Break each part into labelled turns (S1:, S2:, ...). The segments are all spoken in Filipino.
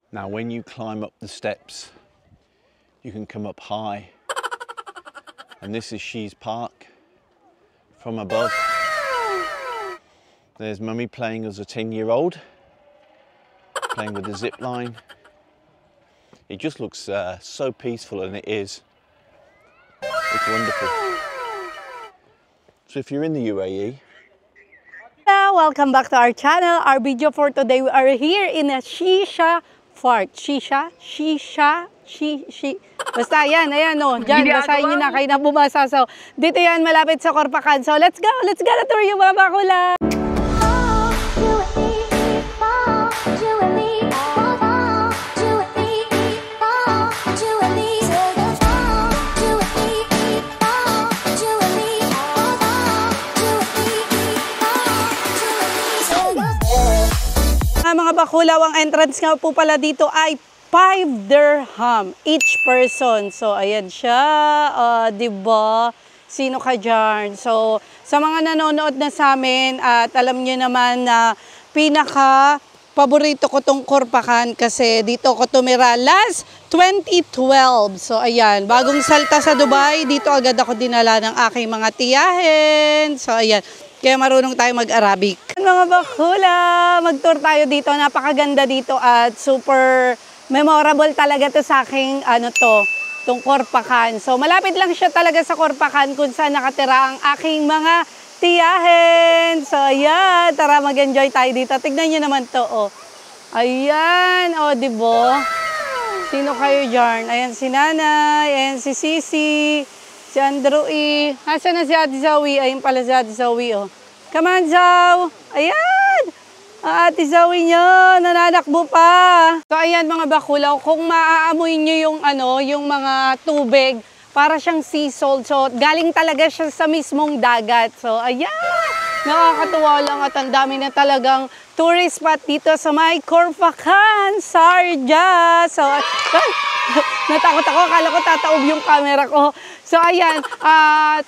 S1: Now when you climb up the steps, you can come up high. And this is Shees Park from above. There's Mummy playing as a 10-year-old, playing with the zip line. It just looks so peaceful, and it is. It's wonderful. So if you're in the UAE,
S2: welcome back to our channel. Our video for today, we are here in a Shisha Park. Shisha. Basta yan, ayan o. Diyan, basahin nyo na kayo na bumasa. So, dito yan, malapit sa Corpacan. So, let's go na tour yung mga bakula. Mga bakulaw, ang entrance nga po pala dito ay 5 dirham each person. So, ayan siya. Diba? Sino ka dyan? So, sa mga nanonood na sa amin, at alam nyo naman na pinaka-paborito ko tong Corpacan kasi dito ko tumira last 2012. So, ayan. Bagong salta sa Dubai, dito agad ako dinala ng aking mga tiyahin. So, ayan. Kaya marunong tayo mag-Arabic. Mga bakula, mag-tour tayo dito. Napakaganda dito at super memorable talaga to sa aking tong Corpacan. So malapit lang siya talaga sa Corpacan kung saan nakatira ang aking mga tiyahin. So ayan, tara mag-enjoy tayo dito. Tignan nyo naman to, oh. Ayan, oh, diba? Sino kayo dyan? Ayan si Nanay, ayan si Sisi. Si Andrew E. Nasaan na si Ate Zoe? Ayun pala si Ate Zoe, oh. Come on, Zoe! Ayan! Ate Zoe nyo, nananakbo pa. So, ayan mga bakulaw, kung maaamoy nyo yung mga tubig, para siyang sea salt. So, galing talaga siya sa mismong dagat. So, ayan! Nakakatuwa lang at ang dami na talagang tourist spot dito sa may Corpacan, Sharjah. So, natakot ako, akala ko tataob yung camera ko. So, ayan,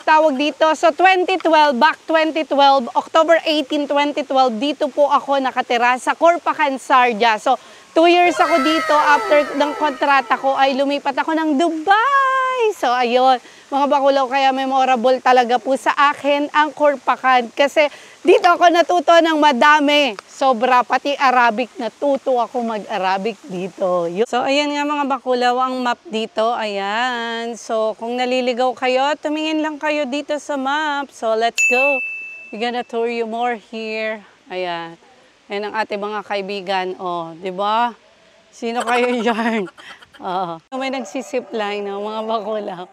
S2: tawag dito. So, 2012, back 2012, October 18, 2012, dito po ako nakatira sa Corpacan, Sharjah. So, 2 years ako dito. After ng kontrata ko ay lumipat ako ng Dubai. So, ayun, mga bakulaw, kaya memorable talaga po sa akin ang Corpacan. Kasi dito ako natuto ng madami. Sobra, pati Arabic, natuto ako mag-Arabic dito. So, ayan nga mga bakulaw, ang map dito. Ayan. So, kung naliligaw kayo, tumingin lang kayo dito sa map. So, let's go. We're gonna tour you more here. Ayan. Ayan ang ating mga kaibigan. Oh, di ba? Sino kayo dyan? May nagsisipline, no, mga bakulaw.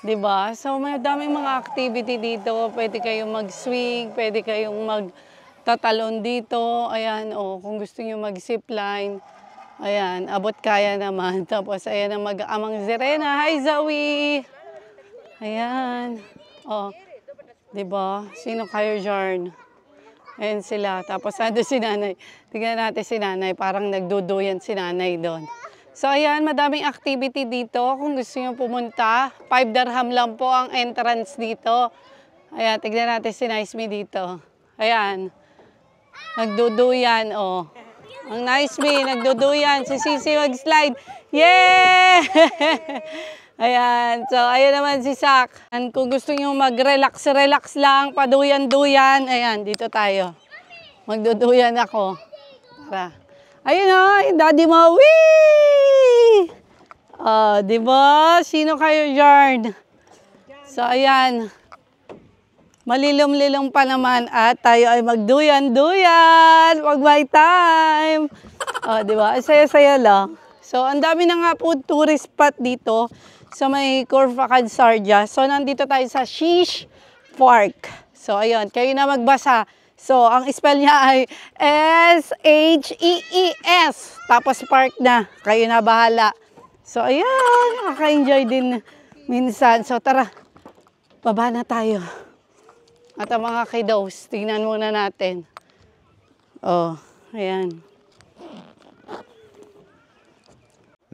S2: Diba? So, may daming mga activity dito. Pwede kayong mag-swing, pwede kayong magtatalon dito. Ayan, oh, kung gusto nyo mag-zipline. Ayan, abot kaya naman. Tapos, ayan ang mag-amang sirena. Hi, Zoe! Ayan. Oh, diba? Sino kayo dyan? Ayan sila. Tapos, ando si Nanay. Tingnan natin si Nanay. Parang nagduduyan si Nanay doon. So, ayan, madaming activity dito. Kung gusto nyo pumunta, 5 dirham lang po ang entrance dito. Ayan, tignan natin si Nice Me dito. Ayan, nagduduyan, oh. Ang Nice Me, nagduduyan. Si Sisi mag-slide. Yeah! Ayan, so, ayan naman si Sak. And kung gusto nyo mag-relax lang, paduyan-duyan, ayan, dito tayo. Magduduyan ako. Tara. Ayun o, Daddy mo, wee! Di ba? Sino kayo dyan? So, ayan. Malilom-lilom pa naman at tayo ay magduyan-duyan pag may time. Di ba? Saya-saya lang. So, ang dami na nga po tourist spot dito sa may Corpacan, Sharjah. So, nandito tayo sa Shees Park. So, ayun, kayo na magbasa. So, ang spell niya ay S-H-E-E-S. Tapos park na. Kayo na bahala. So, ayan. Nakaka-enjoy din minsan. So, tara. Baba na tayo. At ang mga kiddos, tingnan muna natin. Oh, ayan.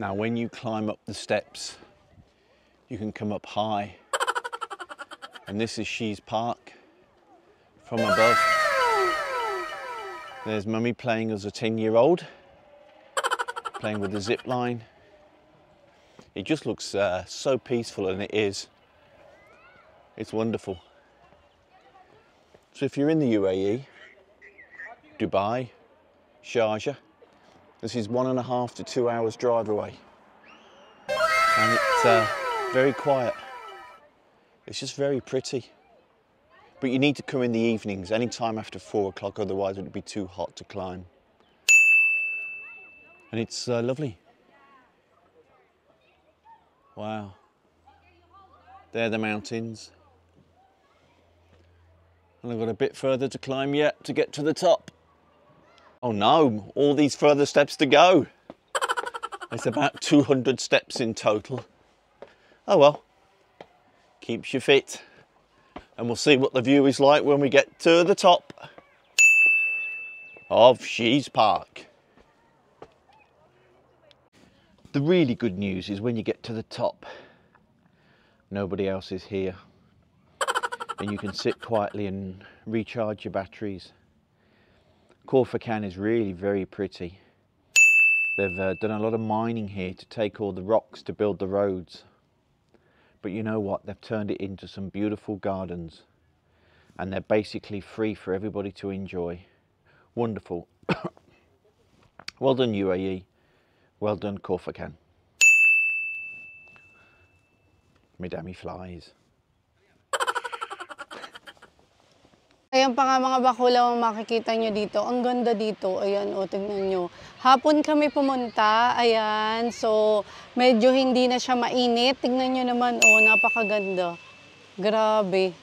S1: now when you climb up the steps, you can come up high. And this is Shees Park from above. There's Mummy playing as a 10-year-old, playing with the zip line. It just looks so peaceful, and it is. It's wonderful. So if you're in the UAE, Dubai, Sharjah, this is 1.5 to 2 hours drive away. And it's very quiet. It's just very pretty. But you need to come in the evenings, any time after 4 o'clock, otherwise it would be too hot to climb. And it's lovely. Wow. There are the mountains. And I've got a bit further to climb yet to get to the top. Oh no, all these further steps to go. It's about 200 steps in total. Oh well, keeps you fit. And we'll see what the view is like when we get to the top of Shees Park. The really good news is when you get to the top, nobody else is here. And you can sit quietly and recharge your batteries. Khor Fakkan is really very pretty. They've done a lot of mining here to take all the rocks to build the roads. But you know what? They've turned it into some beautiful gardens. And they're basically free for everybody to enjoy. Wonderful. Well done, UAE. Well done, Khor Fakkan. Madami flies.
S2: Ayan pa nga mga bakulaw ang makikita nyo dito. Ang ganda dito. Ayan, o, tingnan nyo. Hapon kami pumunta. Ayan, so medyo hindi na siya mainit. Tingnan nyo naman, o, napakaganda. Grabe.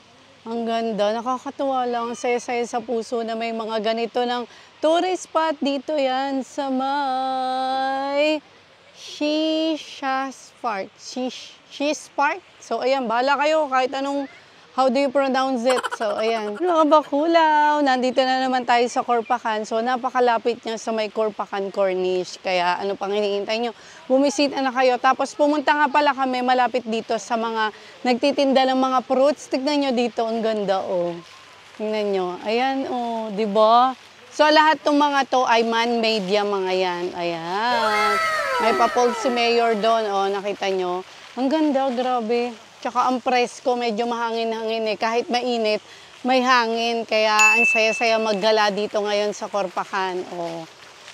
S2: Ang ganda. Nakakatuwa lang. Saya-saya sa puso na may mga ganito ng tourist spot dito yan sa may Shees Park. Shees Park. So, ayan, bahala kayo kahit anong how do you pronounce it? So, ayan. Mga bakulaw, nandito na naman tayo sa Khor Fakkan. So, napakalapit niya sa may Khor Fakkan Corniche. Kaya, ano pang hinihintay nyo? Bumisita na kayo. Tapos, pumunta nga pala kami malapit dito sa mga nagtitinda ng mga fruits. Tignan nyo dito, ang ganda, oh. Tignan nyo. Ayan, oh, di ba? So, lahat ng mga to ay man-made yan, mga yan. Ayan. May pa-Paul si Mayor doon, oh, nakita nyo. Ang ganda, grabe. Tsaka ang presko, medyo mahangin-hangin eh. Kahit mainit, may hangin. Kaya ang saya-saya maggala dito ngayon sa Khor Fakkan. O,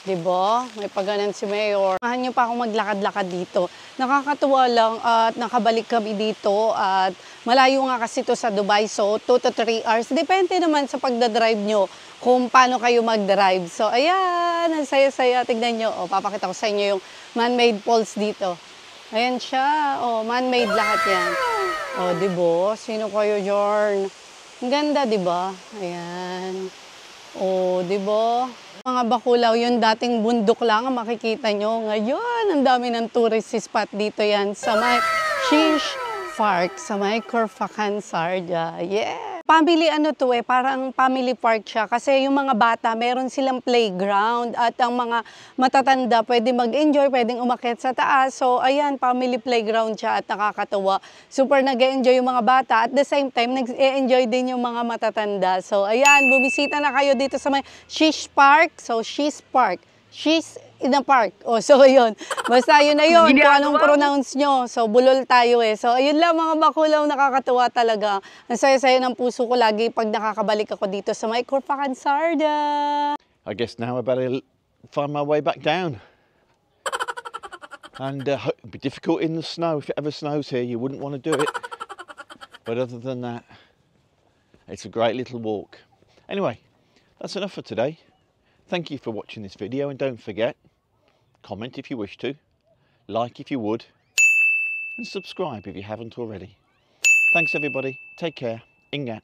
S2: diba? May paganan si Mayor. Mahan niyo pa ako maglakad-lakad dito. Nakakatuwa lang at nakabalik kami dito. At malayo nga kasi ito sa Dubai. So, 2 to 3 hours. Depende naman sa pagdadrive nyo kung paano kayo mag-drive. So, ayan. Ang saya-saya. Tignan nyo. O, papakita ko sa inyo yung man-made falls dito. Ayan siya. O, man-made lahat yan. O, diba? Sino kayo, Jorn? Ang ganda, diba? Ayan. O, diba? Mga bakulaw, yung dating bundok lang ang makikita nyo. Ngayon, ang dami ng tourist spot dito yan sa may Shees Park, sa may Khor Fakkan, Sharjah. Yeah! Family ano to eh, parang family park siya kasi yung mga bata meron silang playground at ang mga matatanda pwede mag-enjoy, pwedeng umakyat sa taas. So ayan, family playground siya at nakakatuwa. Super nag-enjoy yung mga bata at the same time nag-enjoy din yung mga matatanda. So ayan, bumisita na kayo dito sa may Shees Park. So Shees Park. She's in a park. O, so yun. Basta yun na yun. Kung anong pronounce nyo. So, bulol tayo eh. So, ayun lang mga bakulaw, nakakatuwa talaga. Ang saya-saya ng puso ko lagi pag nakakabalik ako dito sa may Khor Fakkan, Sharjah.
S1: I guess now I better find my way back down. And it'd be difficult in the snow. If it ever snows here, you wouldn't want to do it. But other than that, it's a great little walk. Anyway, that's enough for today. Thank you for watching this video, and don't forget, comment if you wish to, like if you would, and subscribe if you haven't already. Thanks everybody, take care, Ingat.